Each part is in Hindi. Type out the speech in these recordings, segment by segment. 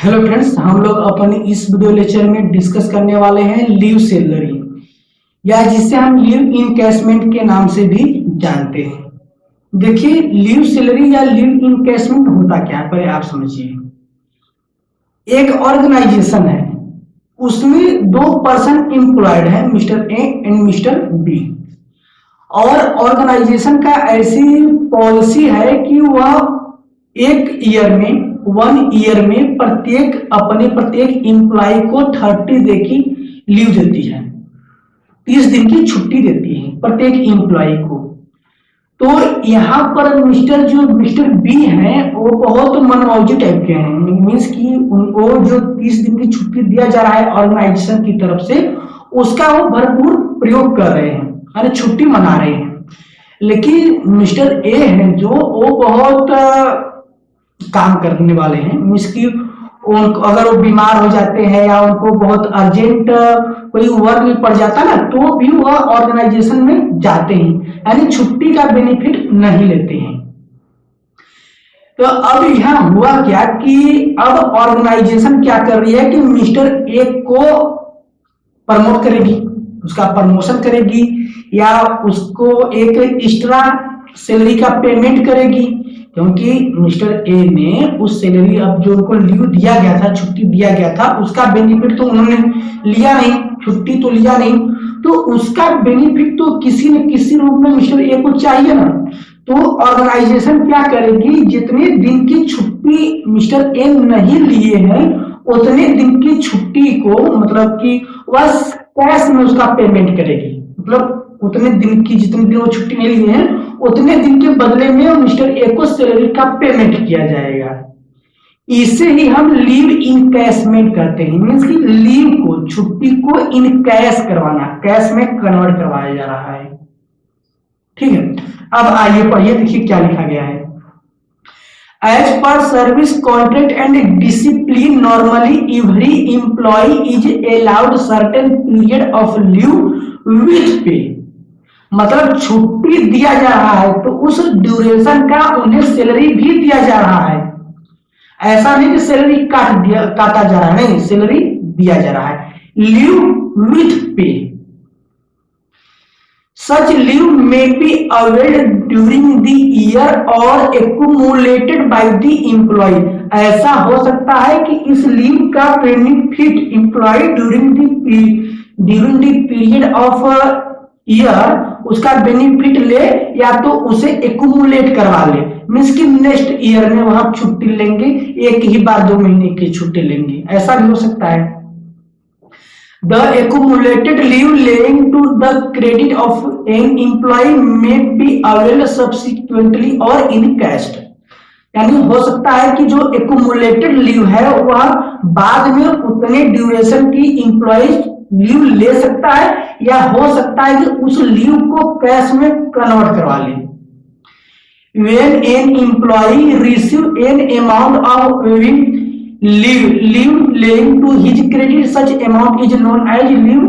हेलो फ्रेंड्स, हम लोग अपने इस वीडियो लेक्चर में डिस्कस करने वाले हैं लीव सैलरी या जिसे हम लीव इनकैशमेंट के नाम से भी जानते हैं। देखिए, लीव सैलरी या लीव इनकैशमेंट होता क्या है पहले आप समझिए। एक ऑर्गेनाइजेशन है, उसमें दो पर्सन एम्प्लॉयड है, mister A and mister B. और ऑर्गेनाइजेशन का ऐसी पॉलिसी है कि वह एक ईयर में 1 ईयर में प्रत्येक एम्प्लॉय को 30 डे की लीव देती है, 30 दिन की छुट्टी देती है प्रत्येक एम्प्लॉय को। तो यहाँ पर मिस्टर बी हैं वो बहुत मनमौजी टाइप के हैं, मीन्स कि उनको जो 30 दिन की छुट्टी दिया जा रहा है ऑर्गेनाइजेशन की तरफ से, उसका वो भरपूर प्रयोग कर रहे हैं, यानी छुट्टी मना रहे हैं। लेकिन मिस्टर ए हैं जो वो बहुत काम करने वाले हैं, मीन्स की अगर वो बीमार हो जाते हैं या उनको बहुत अर्जेंट कोई वर्क पड़ जाता ना, तो भी वह ऑर्गेनाइजेशन में जाते हैं, यानी छुट्टी का बेनिफिट नहीं लेते हैं। तो अब यहाँ हुआ क्या कि अब ऑर्गेनाइजेशन क्या कर रही है कि मिस्टर ए को प्रमोट करेगी, उसका प्रमोशन करेगी या उसको एक एक्स्ट्रा सैलरी का पेमेंट करेगी, क्योंकि मिस्टर ए ने उस सैलरी अब जो उनको लीव दिया गया था, छुट्टी दिया गया था, उसका बेनिफिट तो उन्होंने लिया नहीं, छुट्टी तो लिया नहीं, तो उसका बेनिफिट तो किसी न किसी रूप में मिस्टर ए को चाहिए ना। तो ऑर्गेनाइजेशन क्या करेगी, जितने दिन की छुट्टी मिस्टर ए नहीं लिए हैं उतने दिन की छुट्टी को मतलब कि वह कैश में उसका पेमेंट करेगी, मतलब उतने दिन की जितने दिन वो छुट्टी नहीं लिए हैं उतने दिन के बदले में मिस्टर ए को सैलरी का पेमेंट किया जाएगा। इसे ही हम लीव इनकैशमेंट करते हैं, मीन्स कि लीव को, छुट्टी को इनकैश करवाना, कैश में कन्वर्ट करवाया जा रहा है। ठीक है, अब आइए पढ़िए, देखिए क्या लिखा गया है। As per service contract and discipline, normally every employee is allowed certain period of leave with pay। मतलब छुट्टी दिया जा रहा है तो उस ड्यूरेशन का उन्हें सैलरी भी दिया जा रहा है। ऐसा नहीं कि सैलरी काटा जा रहा है, नहीं, सैलरी दिया जा रहा है। लीव विथ पे, सच leave may be availed during the year or accumulated by the employee। ऐसा हो सकता है कि इस लीव का benefit employee during the period of year उसका बेनिफिट ले या तो उसे एक्यूमुलेट करवा ले, मीन्स कि नेक्स्ट ईयर में वहां छुट्टी लेंगे, एक ही बार 2 महीने की छुट्टी लेंगे, ऐसा भी हो सकता है। The accumulated leave laying to the credit of an employee may be availed subsequently or in cash। यानी हो सकता है कि जो एक्यूमुलेटेड लीव है वह बाद में उतने ड्यूरेशन की एम्प्लॉय लीव ले सकता है या हो सकता है कि उस लीव को कैश में कन्वर्ट करवा ले। When an employee receive an amount of leave laying to his credit, such amount is known as leave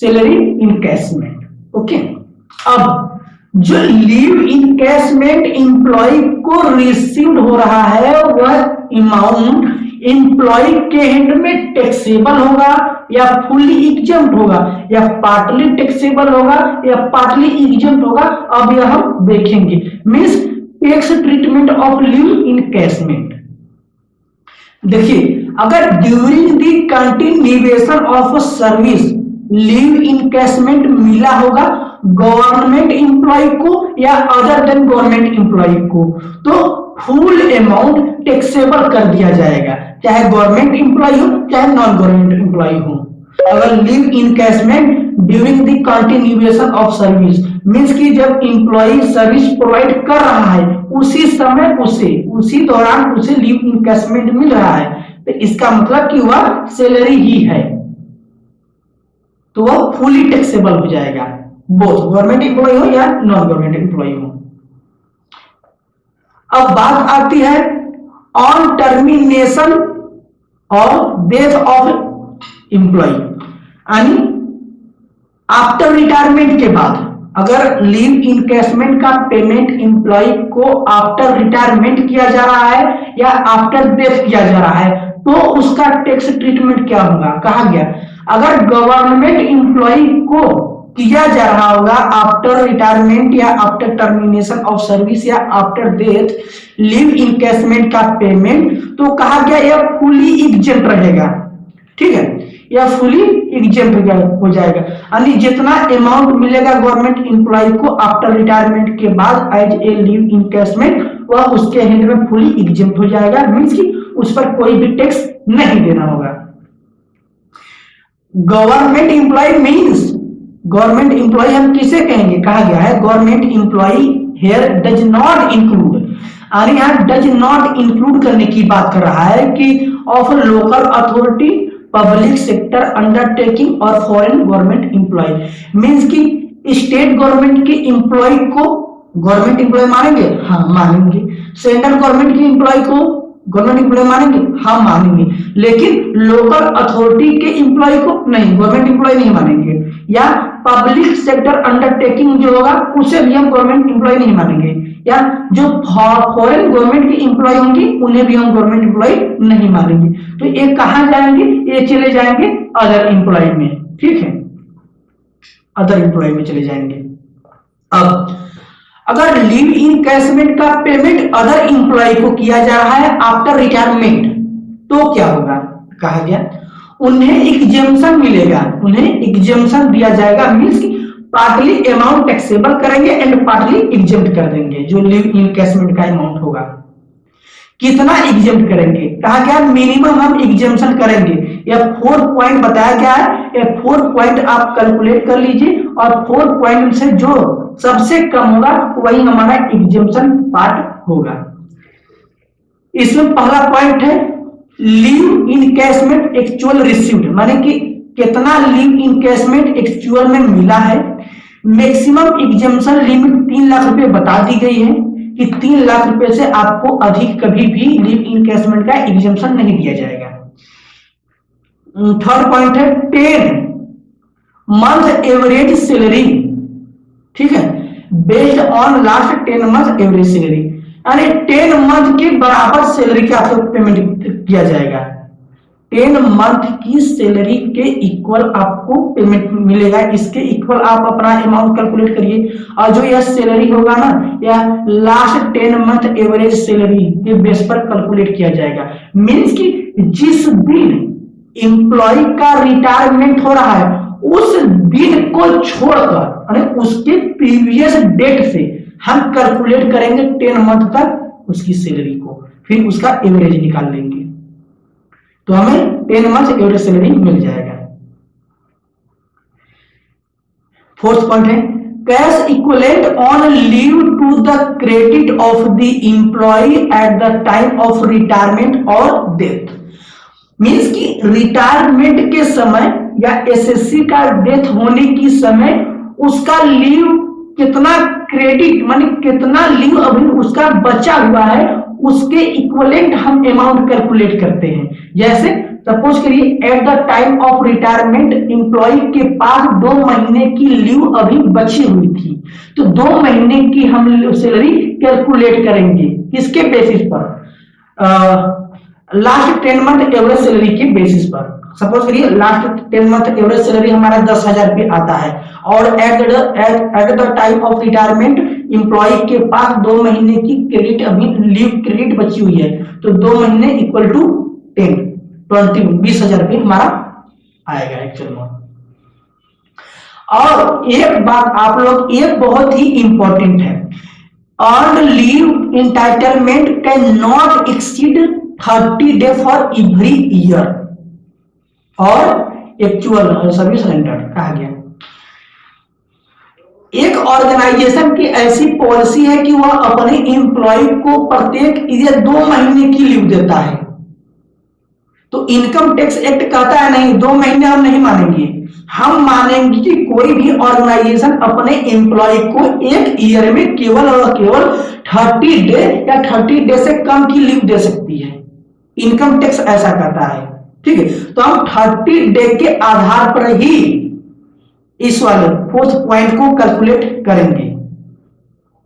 salary encashment। Okay, अब जो लीव इनकैशमेंट एम्प्लॉय को रिसीव्ड हो रहा है वह अमाउंट एम्प्लॉय के हैंड में टैक्सेबल होगा या फुल्ली एग्जम्प्ट होगा या पार्टली टैक्सेबल होगा या पार्टली एग्जम्प्ट होगा, अब यह हम देखेंगे। Means tax treatment of leave encashment. देखिए, अगर during the continuation of service leave encashment मिला होगा गवर्नमेंट एम्प्लॉय को या अदर देन गवर्नमेंट एम्प्लॉय को, तो फुल अमाउंट टैक्सेबल कर दिया जाएगा, चाहे गवर्नमेंट एम्प्लॉय हो चाहे नॉन गवर्नमेंट एम्प्लॉय हो। अगर leave encashment during the continuation of service, means कि जब एम्प्लॉय सर्विस प्रोवाइड कर रहा है उसी समय उसी दौरान उसे लीव इनकैशमेंट मिल रहा है, तो इसका मतलब कि वह सैलरी ही है, तो वह फुली टैक्सेबल हो जाएगा, बोथ गवर्नमेंट एम्प्लॉय हो या नॉन गवर्नमेंट एम्प्लॉय हो। अब बात आती है ऑन टर्मिनेशन और डेथ ऑफ एम्प्लॉय, यानी आफ्टर रिटायरमेंट के बाद अगर लीव इनकैशमेंट का पेमेंट एम्प्लॉय को आफ्टर रिटायरमेंट किया जा रहा है या आफ्टर डेथ किया जा रहा है, तो उसका टैक्स ट्रीटमेंट क्या होगा। कहा गया अगर गवर्नमेंट एम्प्लॉय को किया जा रहा होगा आफ्टर रिटायरमेंट या आफ्टर टर्मिनेशन ऑफ सर्विस या आफ्टर डेथ लीव इनकैशमेंट का पेमेंट, तो कहा गया यह फुली एग्जेम्प्ट रहेगा। ठीक है, यह फुली एग्जेम्प्ट हो जाएगा, यानी जितना अमाउंट मिलेगा गवर्नमेंट एम्प्लॉय को आफ्टर रिटायरमेंट के बाद एज ए लीव इनकैशमेंट, वह उसके हैंड में फुली एग्जेम्प्ट हो जाएगा। मींस कि उस पर कोई भी टैक्स नहीं देना होगा। Government employee means government employee हम किसे कहेंगे। कहा गया है government employee here does not include, यानी यहाँ डज नॉट इंक्लूड करने की बात कर रहा है कि of local authority, public sector undertaking और फॉरेन गवर्नमेंट एम्प्लॉय। मींस कि स्टेट गवर्नमेंट के एम्प्लॉय को गवर्नमेंट एम्प्लॉय मानेंगे, हाँ मानेंगे। सेंट्रल गवर्नमेंट के एम्प्लॉय को गवर्नमेंट एम्प्लॉय मानेंगे, हाँ मानेंगे। लेकिन लोकल अथॉरिटी के एम्प्लॉय को नहीं, गवर्नमेंट एम्प्लॉय नहीं मानेंगे। या पब्लिक सेक्टर अंडरटेकिंग जो होगा उसे भी हम गवर्नमेंट एम्प्लॉय नहीं मानेंगे। या जो फॉरेन गवर्नमेंट के एम्प्लॉय होंगे उन्हें भी हम गवर्नमेंट एम्प्लॉय नहीं मानेंगे। तो ये कहां जाएंगे, ये चले जाएंगे अदर एम्प्लॉय में। ठीक है, अदर एम्प्लॉय में चले जाएंगे। अब अगर लीव इनकैशमेंट का पेमेंट अदर एम्प्लॉय को किया जा रहा है आफ्टर रिटायरमेंट, तो क्या होगा। कहा गया उन्हें एग्जेम्पशन मिलेगा, उन्हें एग्जेम्पशन दिया जाएगा। मींस पार्टली अमाउंट टैक्सेबल करेंगे एंड पार्टली एग्जेम्प्ट कर देंगे। जो लीव इनकैशमेंट का अमाउंट होगा कितना एग्जेम्प्ट करेंगे। कहा गया मिनिमम हम एग्जेम्पशन करेंगे। यह 4 पॉइंट बताया गया है, यह 4 पॉइंट आप कैलकुलेट कर लीजिए और 4 पॉइंट से जो सबसे कम होगा वही हमारा एग्जेम्पशन पार्ट होगा। इसमें पहला पॉइंट है लीव इनकैशमेंट एक्चुअल रिसीव्ड, माने कि कितना लीव इनकैशमेंट एक्चुअल में मिला है। मैक्सिमम एग्जेम्पशन लिमिट 3 लाख रुपए बता दी गई है कि 3 लाख रुपए से आपको अधिक कभी भी लीव इनकैशमेंट का एग्जेम्पशन नहीं दिया जाएगा। थर्ड पॉइंट है 10 मंथ एवरेज सैलरी, ठीक है, based on last 10 month average salary, यानी 10 मंथ के बराबर सैलरी का आपको पेमेंट किया जाएगा। 10 मंथ की सैलरी के इक्वल आपको पेमेंट मिलेगा। इसके इक्वल आप अपना अमाउंट कैलकुलेट करिए और जो यह सैलरी होगा ना, यह लास्ट 10 मंथ एवरेज सैलरी के बेस पर कैलकुलेट किया जाएगा। मींस कि जिस दिन एम्प्लॉय का रिटायरमेंट हो रहा है उस दिन को छोड़कर उसके प्रीवियस डेट से हम कैलकुलेट करेंगे 10 मंथ तक उसकी सैलरी को, फिर उसका एवरेज निकाल लेंगे तो हमें 10 मंथ एवरेज सैलरी मिल जाएगा। फोर्थ पॉइंट है cash equivalent on leave to the credit of the employee at the time of retirement और डेथ। मींस कि रिटायरमेंट के समय या एसएससी का डेथ होने की समय उसका लीव कितना क्रेडिट माने कितना लीव अभी उसका बचा हुआ है उसके इक्विवेलेंट हम अमाउंट कैलकुलेट करते हैं। जैसे सपोज करिए at the time of retirement employee के पास 2 महीने की लीव अभी बची हुई थी, तो 2 महीने की हम सैलरी कैलकुलेट करेंगे किसके बेसिस पर, लास्ट 10 मंथ एवरेज सैलरी के बेसिस पर। सपोज करिए लास्ट 10 मंथ एवरेज सैलरी हमारा 10,000 रुपये आता है और at the time of retirement employee के पास 2 महीने की क्रेडिट अभी लीव क्रेडिट बची हुई है, तो 2 महीने इक्वल टू 20,000 रुपये हमारा आएगा एक्चुअल में। और एक बात आप लोग, एक बहुत ही इंपॉर्टेंट है, earn leave entitlement can not exceed 30 day for every year और एक्चुअल सर्विस रेंडर्ड। कहा गया एक ऑर्गेनाइजेशन की ऐसी पॉलिसी है कि वह अपने एम्प्लॉय को प्रत्येक ईयर 2 महीने की लीव देता है, तो इनकम टैक्स एक्ट कहता है नहीं 2 महीने हम नहीं मानेंगे, हम मानेंगे कि कोई भी ऑर्गेनाइजेशन अपने एम्प्लॉय को एक ईयर में केवल और केवल 30 डे या 30 डे से कम की लीव दे सकती है। इनकम टैक्स ऐसा कहता है, ठीक है। तो हम 30 डे के आधार पर ही इस वाले 4th पॉइंट को कैलकुलेट करेंगे।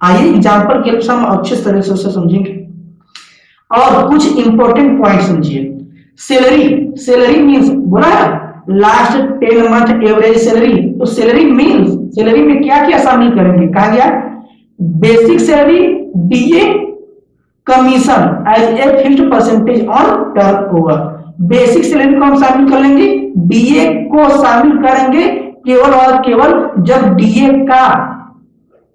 आइए एग्जांपल के लिए हम अच्छे तरह से उसे समझेंगे और कुछ इंपॉर्टेंट पॉइंट समझिए। सैलरी, सैलरी मीन्स बोला लास्ट 10 मंथ एवरेज सैलरी। तो सैलरी मीन्स सैलरी में क्या क्या शामिल करेंगे, कहा गया basic salary, DA, commission as a fixed percentage on turnover. Basic salary को हम शामिल कर लेंगे, डीए को शामिल करेंगे केवल और केवल जब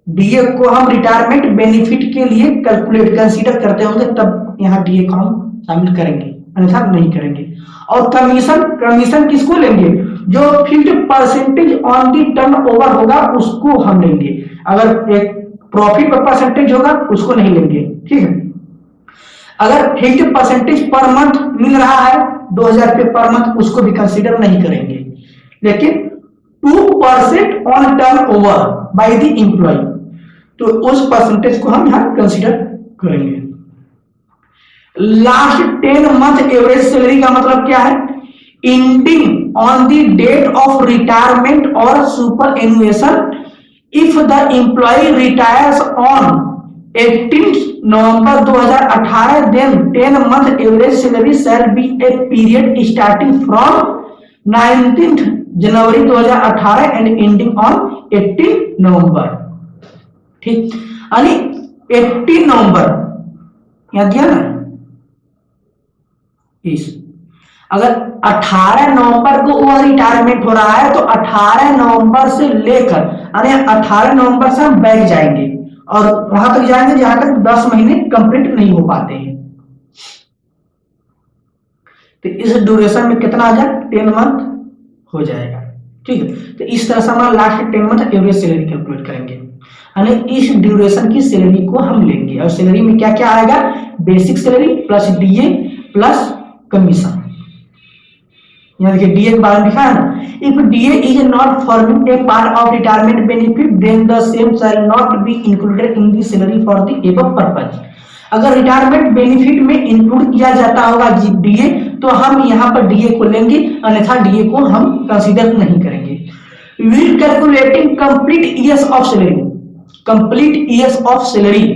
डीए को हम रिटायरमेंट बेनिफिट के लिए कैलकुलेट कंसीडर करते होंगे तब यहाँ डीए को हम शामिल करेंगे, अन्यथा नहीं करेंगे। और कमीशन, कमीशन किसको लेंगे, जो fixed percentage on the turn over होगा उसको हम लेंगे। अगर एक प्रॉफिट पर परसेंटेज होगा उसको नहीं लेंगे, ठीक है। अगर फिक्स्ड परसेंटेज पर मंथ मिल रहा है 2000 रुपये पर मंथ, उसको भी कंसीडर नहीं करेंगे। लेकिन 2% on turnover by the employee, तो उस परसेंटेज को हम यहां कंसीडर करेंगे। लास्ट 10 मंथ एवरेज सैलरी का मतलब क्या है, ending on the date of retirement और superannuation if the employee retires on 18 November 2018 then 10 month average salary shall be a period starting from 19 January 2018 and ending on 18 November. ठीक, यानी 18 नवंबर याद दिया ना, इस अगर 18 नवंबर को वो रिटायरमेंट हो रहा है तो 18 नवंबर से लेकर यानी 18 नवंबर से हम बैक जाएंगे और वहां तक जाएंगे जहां तक 10 महीने कंप्लीट नहीं हो पाते हैं। तो इस ड्यूरेशन में कितना आ जाए, 10 मंथ हो जाएगा, ठीक है। तो इस तरह से हम last 10 month average salary calculate करेंगे, यानी इस ड्यूरेशन की सैलरी को हम लेंगे। और सैलरी में क्या क्या आएगा, basic salary plus DA plus commission. यहाँ देखिए डीए के बारे में लिखा है ना, if DA is not forming a part of retirement benefit then the same shall not be included in the salary for the above purpose. अगर रिटायरमेंट बेनिफिट में इंक्लूड किया जाता होगा डीए तो हम यहाँ पर डीए को लेंगे, अन्यथा डीए को हम कंसीडर नहीं करेंगे। Will calculating complete years of salary, complete years of salary,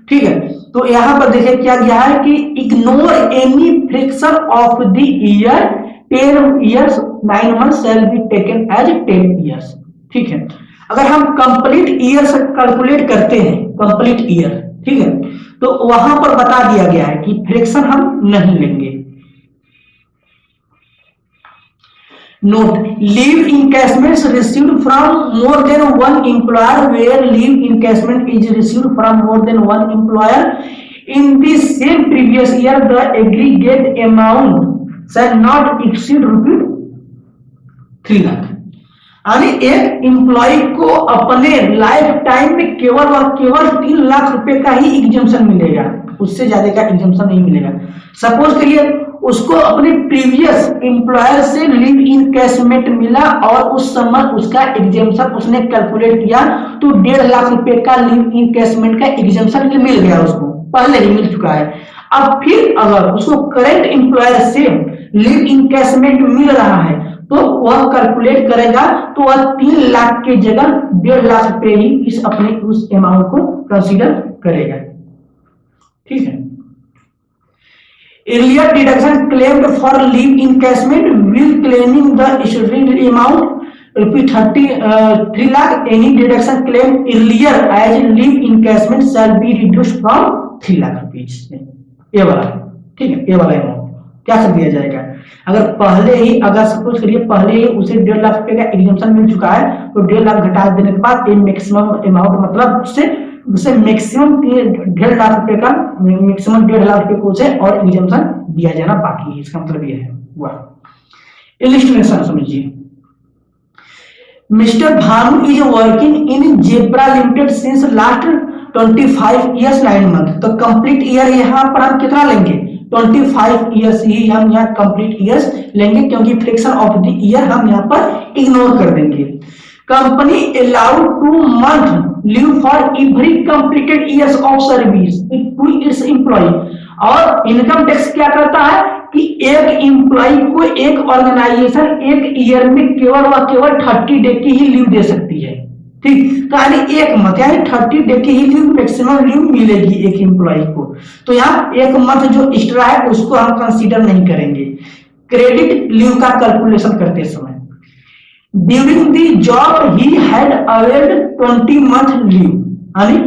ठीक है। तो यहाँ पर देखिए क्या गया है कि ignore any fraction of the year 10 years 9 months shall be taken as 10 years, ठीक है। अगर हम कंप्लीट ईयर से कैलकुलेट करते हैं, कंप्लीट ईयर, ठीक है, तो वहां पर बता दिया गया है कि फ्रैक्शन हम नहीं लेंगे। Note, leave encashments received from more than one employer where leave encashment is received from more than one employer in the same previous year the aggregate amount shall not exceed ₹3 lakh. यानी एक एम्प्लॉय को अपने लाइफ टाइम में केवल और केवल 3 लाख रुपए का ही एग्जम्पशन मिलेगा, उससे ज्यादा का एग्जम्पशन नहीं मिलेगा। सपोज करिए उसको अपने प्रीवियस एम्प्लॉयर से लीव इनकैशमेंट मिला और उस समय उसका एग्जम्पशन उसने कैलकुलेट किया तो 1.5 लाख रुपए का लीव इनकैशमेंट का एग्जम्पशन मिल गया, उसको पहले ही मिल चुका है। अब फिर अगर उसको करंट एम्प्लॉयर से लीव इनकैशमेंट मिल रहा है तो वह कैलकुलेट करेगा तो वह 3 लाख के जगह 1.5 लाख रुपए ही इस अपने उस अमाउंट को कंसीडर करेगा, ठीक है। Earlier deduction claimed for leave encashment will claiming the statutory amount ₹3 lakh. Any deduction claimed earlier as leave encashment shall be reduced from 3 lakh rupees. ये वाला, ठीक है, ये वाला अमाउंट क्या कर दिया जाएगा, अगर पहले ही अगर सपोज करिए पहले ही उसे 1.5 लाख रुपए का एग्जम्पशन मिल चुका है तो 1.5 लाख घटा देने के बाद ये मैक्सिमम अमाउंट मतलब उसे मैक्सिमम 1.5 लाख रुपए का मैक्सिमम 1.5 लाख रुपए को उसे और एग्जम्पशन दिया जाना बाकी है। इसका मतलब ये है वाह। इलस्ट्रेशन समझिए, mister Bhanu is working in zebra limited since last 25 years 9 months। तो कंप्लीट ईयर यहाँ पर हम कितना लेंगे, 25 years ही हम यहाँ कंप्लीट ईयर्स लेंगे क्योंकि फ्रैक्शन ऑफ द ईयर हम यहाँ पर इग्नोर कर देंगे। Company allowed 2 month leave for every completed years of service to its employee. और इनकम टैक्स क्या करता है कि एक एम्प्लॉय को एक ऑर्गेनाइजेशन एक ईयर में केवल व केवल 30 डे की ही लीव दे सकती है, ठीक, तो यानी एक मंथ यानी 30 डे की ही लीव मैक्सिमम लीव मिलेगी एक एम्प्लॉय को। तो यहाँ एक मंथ जो एक्स्ट्रा है उसको हम कंसीडर नहीं करेंगे क्रेडिट लीव का कैलकुलेशन करते समय। During the job he had availed 20 month leave, यानी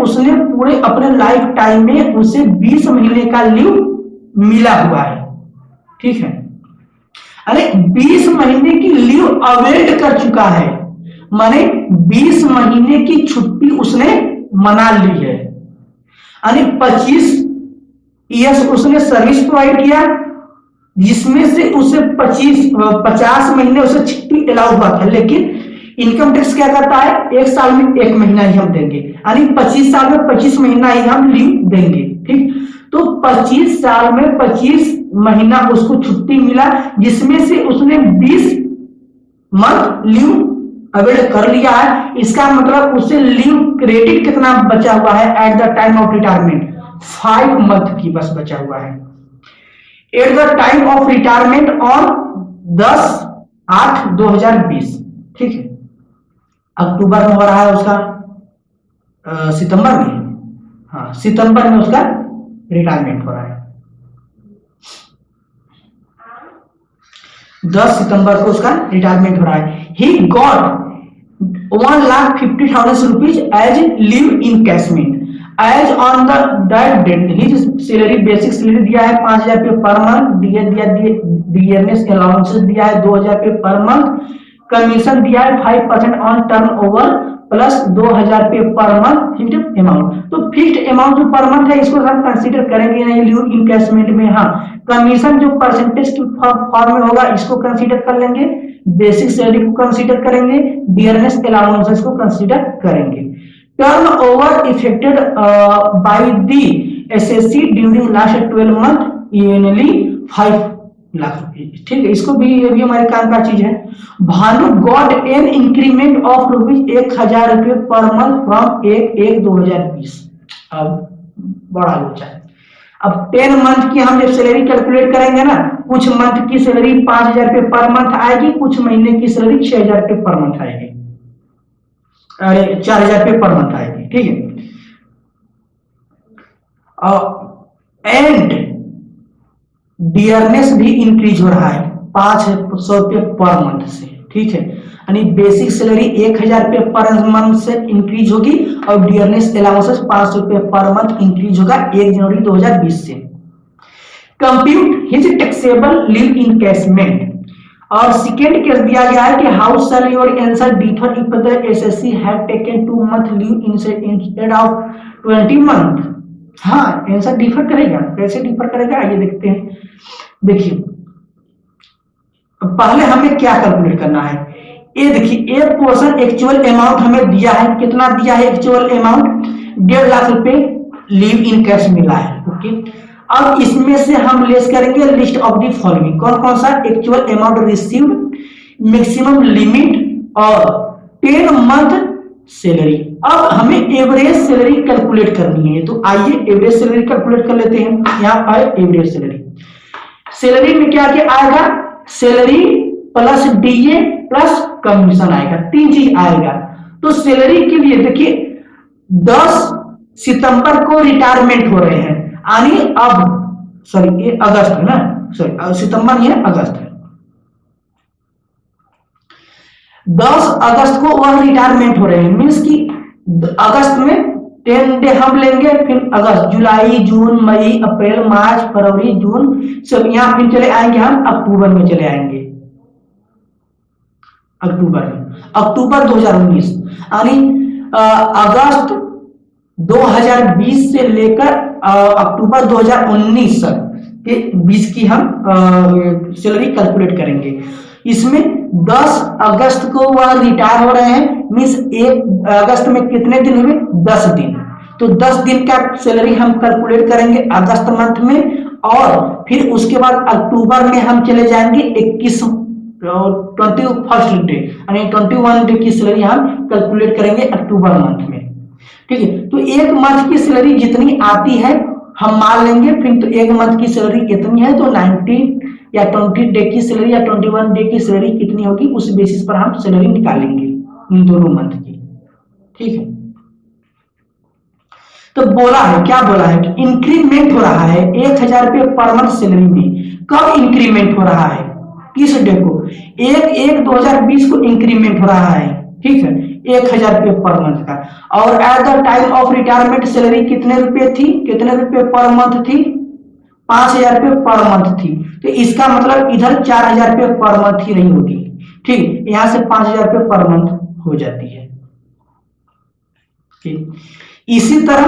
उसने पूरे अपने लाइफ टाइम में उसे 20 महीने का लीव मिला हुआ है। ठीक है, अरे 20 महीने की लीव अवेल्ड कर चुका है, माने 20 महीने की छुट्टी उसने मना ली है, यानी 25 ईयर्स उसने सर्विस प्रोवाइड किया, जिसमें से उसे 50 महीने उसे छुट्टी अलाउ हुआ था। लेकिन इनकम टैक्स क्या करता है, एक साल में 1 महीना ही हम देंगे, यानी 25 साल में 25 महीना ही हम लीव देंगे। ठीक, तो 25 साल में 25 महीना उसको छुट्टी मिला, जिसमें से उसने 20 मंथ लीव अवेल कर लिया है। इसका मतलब उसे लीव क्रेडिट कितना बचा हुआ है eight the time of retirement, 5 month की बस बचा हुआ है eight the time of retirement on 10/8/2020। ठीक है, अक्टूबर में हो रहा है उसका सितंबर में, हाँ सितंबर में उसका रिटायरमेंट हो रहा है, 10 सितंबर को उसका रिटायरमेंट हो रहा है। He got 1,50,000 rupees as leave encashment as on the that date. His salary basic salary दिया है 5,000 रुपये पर मंथ, डियरनेस अलाउंसेस दिया है 2,000 रुपये पर मंथ, कमीशन दिया है 5% ऑन टर्न ओवर प्लस 2,000 रुपये पर मंथ फिक्स्ड अमाउंट। तो फिक्स्ड अमाउंट जो पर मंथ है इसको हम कंसीडर करेंगे नहीं लीव इनकैशमेंट में। हाँ, कमीशन जो परसेंटेज की फॉर्म में होगा इसको कंसीडर कर लेंगे, बेसिक सैलरी को कंसीडर करेंगे, डियरनेस अलाउंसेस को कंसीडर करेंगे। Turn over affected by the assessee during last 12 month usually 5 lakh rupees. ठीक है, इसको भी ये भी हमारे काम का चीज है। Bhanu got an increment of ₹1,000 रुपये पर मंथ फ्रॉम 1/1/2020। अब बड़ा लोचा है। अब 10 मंथ की हम जब सैलरी कैलकुलेट करेंगे ना, कुछ मंथ की सैलरी 5,000 रुपये पर मंथ आएगी, कुछ महीने की सैलरी 6,000 रुपये पर मंथ आएगी, अरे 4,000 रुपये पर मंथ आएगी। ठीक है, एंड डियरनेस भी इंक्रीज हो रहा है 500 रुपये पर मंथ से। ठीक है, यानी बेसिक सैलरी 1,000 रुपये पर मंथ से इंक्रीज होगी और डियरनेस अलाउंसेस 500 रुपये पर मंथ इंक्रीज होगा 1 जनवरी 2020 से। Compute his taxable leave encashment. और सेकेंड केस दिया गया है कि how shell your answer differ if the assessee have taken 2 month leave instead of 20 month. हाँ, आंसर डिफर करेगा, कैसे डिफर करेगा आइए देखते हैं। देखिए, पहले हमें क्या कैलकुलेट करना है, ये देखिए एक पोर्शन एक्चुअल अमाउंट हमें दिया है, कितना दिया है एक्चुअल अमाउंट, 1.5 लाख रुपए लीव इन कैश मिला है। ओके, अब इसमें से हम लेस करेंगे लिस्ट ऑफ दी फॉलोइंग, कौन कौन सा, actual amount received, maximum limit और 10 मंथ सैलरी। अब हमें एवरेज सैलरी कैलकुलेट करनी है, तो आइए एवरेज सैलरी कैलकुलेट कर लेते हैं। यहाँ पर एवरेज सैलरी, सैलरी में क्या क्या आएगा, salary plus DA plus commission आएगा, 3 चीज आएगा। तो सैलरी के लिए देखिए 10 सितंबर को रिटायरमेंट हो रहे हैं, यानी अब सॉरी ये अगस्त है ना, सॉरी सितंबर नहीं है अगस्त है, 10 अगस्त को वह रिटायरमेंट हो रहे हैं, मीन्स कि अगस्त में 10 डे हम लेंगे, फिर अगस्त, जुलाई, जून, मई, अप्रैल, मार्च, फरवरी, जून, सब यहां फिर चले आएंगे, हम अक्टूबर में चले आएंगे, अक्टूबर 2019, यानी अगस्त 2020 से लेकर अक्टूबर 2019 तक के 20 की हम सैलरी कैलकुलेट करेंगे। इसमें 10 अगस्त को वह रिटायर हो रहे हैं, मीन्स 1 अगस्त में कितने दिन हुए, 10 दिन, तो 10 दिन का सैलरी हम कैलकुलेट करेंगे अगस्त मंथ में, और फिर उसके बाद अक्टूबर में हम चले जाएंगे 21st डे, यानी 21 डे की सैलरी हम कैलकुलेट करेंगे अक्टूबर मंथ में। ठीक है, तो एक मंथ की सैलरी जितनी आती है हम मान लेंगे, फिर तो एक मंथ की सैलरी कितनी है, तो 19 या 20 डे की सैलरी या 21 डे की सैलरी कितनी होगी, उस बेसिस पर हम सैलरी निकालेंगे। इन दोनों मंथ की, ठीक है। तो बोला है, क्या बोला है कि इंक्रीमेंट हो रहा है 1,000 रुपये पर मंथ सैलरी में। कब इंक्रीमेंट हो रहा है, किस डे को, 1/1/2020 को इंक्रीमेंट हो रहा है, ठीक है, 1,000 रुपये पर मंथ का। और at the time of retirement salary कितने रुपए थी, कितने रुपए पर मंथ थी, 5,000 रुपये पर मंथ थी। तो इसका मतलब इधर 4,000 रुपये पर मंथ ही नहीं होगी, ठीक, यहां से 5,000 रुपये पर मंथ हो जाती है, ठीक। इसी तरह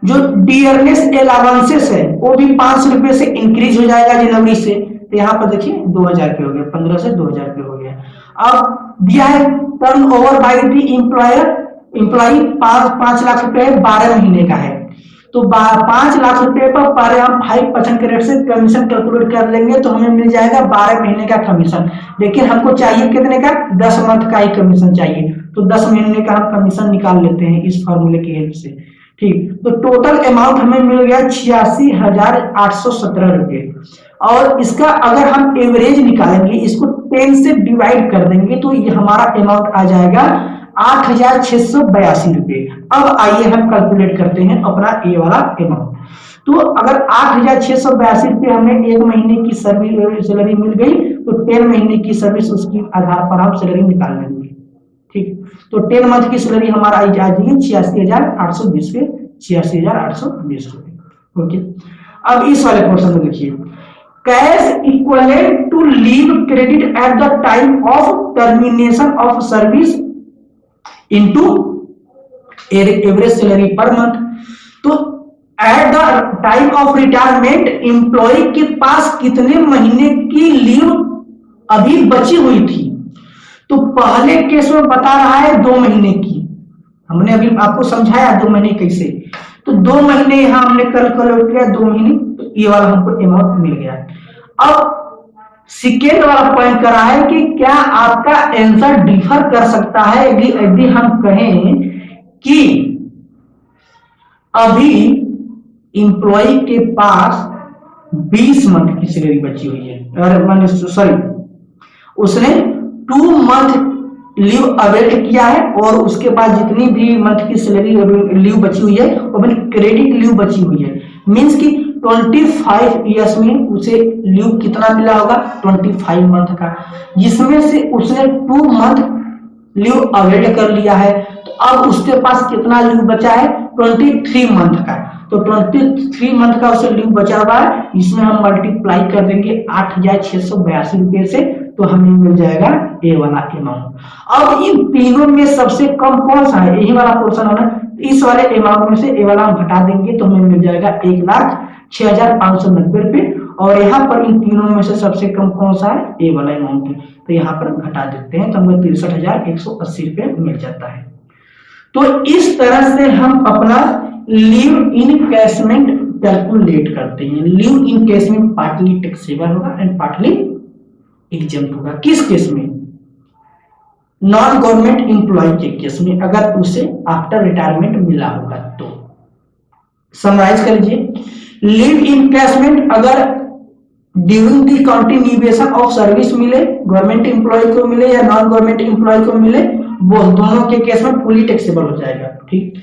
जो डियरनेस अलाउंसेस है वो भी 500 रुपये से इंक्रीज हो जाएगा जनवरी से। तो यहाँ पर देखिए 2,000 रुपये हो गया, 15 से 2,000 रुपये हो गया। अब दिया है turnover by the employee 5 lakh रुपए 12 महीने का है। तो 5 लाख रुपए पर हम 5% के रेट से कमीशन कैलकुलेट कर लेंगे तो हमें मिल जाएगा 12 महीने का कमीशन। लेकिन हमको चाहिए कितने का, 10 मंथ का ही कमीशन चाहिए। तो 10 महीने का हम कमीशन निकाल लेते हैं इस फॉर्मूले की हेल्प से, ठीक। तो टोटल अमाउंट हमें मिल गया 86,817 रुपये। और इसका अगर हम एवरेज निकालेंगे, इसको 10 से डिवाइड कर देंगे तो ये हमारा अमाउंट आ जाएगा 8,682 रुपये। अब आइए हम कैलकुलेट करते हैं अपना ए वाला अमाउंट। तो अगर 8,682 रुपये हमें एक महीने की सैलरी मिल गई तो 10 महीने की सर्विस उसकी आधार पर हम सैलरी निकाल लेंगे, ठीक। तो 10 मंथ की सैलरी हमारा आई जाएगी 86,820 पे 86,820 रुपये, ओके। अब इस वाले पोर्शन में देखिए, cash equivalent to leave credit at the time of termination of service into average salary per month. तो at the time of retirement employee के पास कितने महीने की लीव अभी बची हुई थी। तो पहले केस में बता रहा है 2 महीने की, हमने अभी आपको समझाया 2 महीने कैसे। तो 2 महीने यहां हमने कैलकुलेट किया 2 महीने, तो ये वाला हमको अमाउंट मिल गया। अब सेकेंड वाला पॉइंट कर रहा है कि क्या आपका आंसर डिफर कर सकता है यदि हम कहें कि अभी इंप्लॉय के पास 20 मंथ की सैलरी बची हुई है, सॉरी उसने 2 मंथ लीव अवेट किया है और उसके बाद जितनी भी मंथ की सैलरी लीव बची हुई है वो क्रेडिट लीव बची हुई है। मींस कि 25 ईयर्स में उसे लीव कितना मिला होगा, 25 मंथ का, जिसमें से उसने 2 मंथ लीव अवेट कर लिया है। तो अब उसके पास कितना लीव बचा है, 23 मंथ का। तो 23 मंथ का उसे लीव बचा हुआ है, इसमें हम मल्टीप्लाई कर देंगे 8,682 रुपये से, तो हमें मिल जाएगा ए वाला अमाउंट। अब इन तीनों में सबसे कम कौन सा है, यही वाला पोर्शन है ना। इस वाले अमाउंट में से ए वाला हम घटा देंगे तो हमें मिल जाएगा 1,06,590 रुपये। और यहाँ पर इन तीनों में से सबसे कम कौन सा है, ए वाला अमाउंट है। तो यहाँ पर घटा देते हैं तो हमें 63,180 रुपये मिल जाता है। तो इस तरह से हम अपना लीव इनकैशमेंट कैलकुलेट करते हैं। लीव इनकैशमेंट पार्टली टैक्सेबल होगा एंड पार्टली एग्जम्प्ट होगा। किस केस में, नॉन गवर्नमेंट एम्प्लॉय के केस में, अगर उसे आफ्टर रिटायरमेंट मिला होगा तो। समराइज कर लीजिए, लीव इनकैशमेंट अगर during the continuation of service मिले, गवर्नमेंट एम्प्लॉय को मिले या नॉन गवर्नमेंट एम्प्लॉय को मिले, वो दोनों के केस में फुली टैक्सेबल हो जाएगा, ठीक।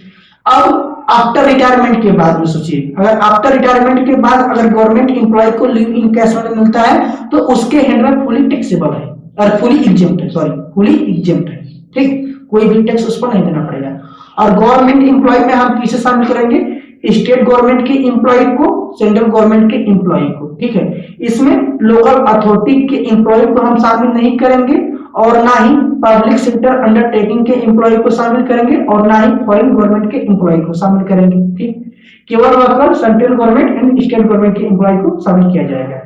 अब आफ्टर रिटायरमेंट के बाद में सोचिए, अगर आफ्टर रिटायरमेंट के बाद अगर गवर्नमेंट एम्प्लॉय को लीव इनकैशमेंट मिलता है तो उसके हैंड में फुली टैक्सेबल है और फुली एग्जम्प्ट है, सॉरी फुली एग्जम्प्ट है, ठीक, कोई भी टैक्स उस पर नहीं देना पड़ेगा। और गवर्नमेंट एम्प्लॉय में हम किसे शामिल करेंगे, स्टेट गवर्नमेंट के एम्प्लॉय को, सेंट्रल गवर्नमेंट के एम्प्लॉय को, ठीक है। इसमें लोकल अथॉरिटी के एम्प्लॉय को हम शामिल नहीं करेंगे और ना ही पब्लिक सेक्टर अंडरटेकिंग के एम्प्लॉय को शामिल करेंगे और ना ही फॉरेन गवर्नमेंट के एम्प्लॉय को शामिल करेंगे, ठीक। केवल वह central government and state government के एम्प्लॉय को शामिल किया जाएगा।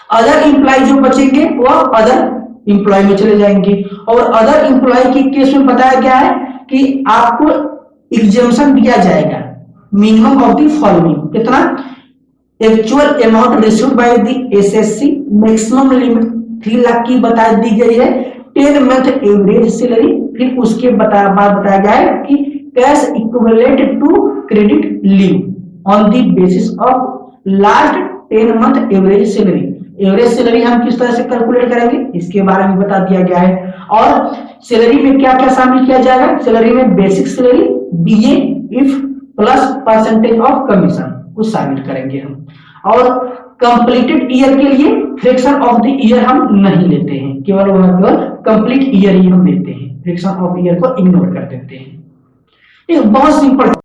अदर एम्प्लॉय जो बचेंगे वह अदर एम्प्लॉय में चले जाएंगे। और अदर एम्प्लॉय के केस में बताया गया है कि आपको एग्जम्पशन दिया जाएगा मिनिमम ऑफ द फॉलोइंग, कितना, actual amount received by the assessee, maximum limit 3 lakh की बता दी गई है, 10 मंथ एवरेज सैलरी, फिर उसके बाद बताया गया है कि cash equivalent to credit leave on the basis of last 10 month average salary. Average salary हम किस तरह से कैलकुलेट करेंगे इसके बारे में बता दिया गया है। और सैलरी में क्या क्या शामिल किया जाएगा? सैलरी में basic salary, BA, if plus percentage of commission को शामिल करेंगे हम। और कंप्लीटेड ईयर के लिए फ्रैक्शन ऑफ द ईयर हम नहीं लेते हैं, केवल कंप्लीट ईयर ही हम लेते हैं, फ्रैक्शन ऑफ ईयर को इग्नोर कर देते हैं। एक बहुत सिंपल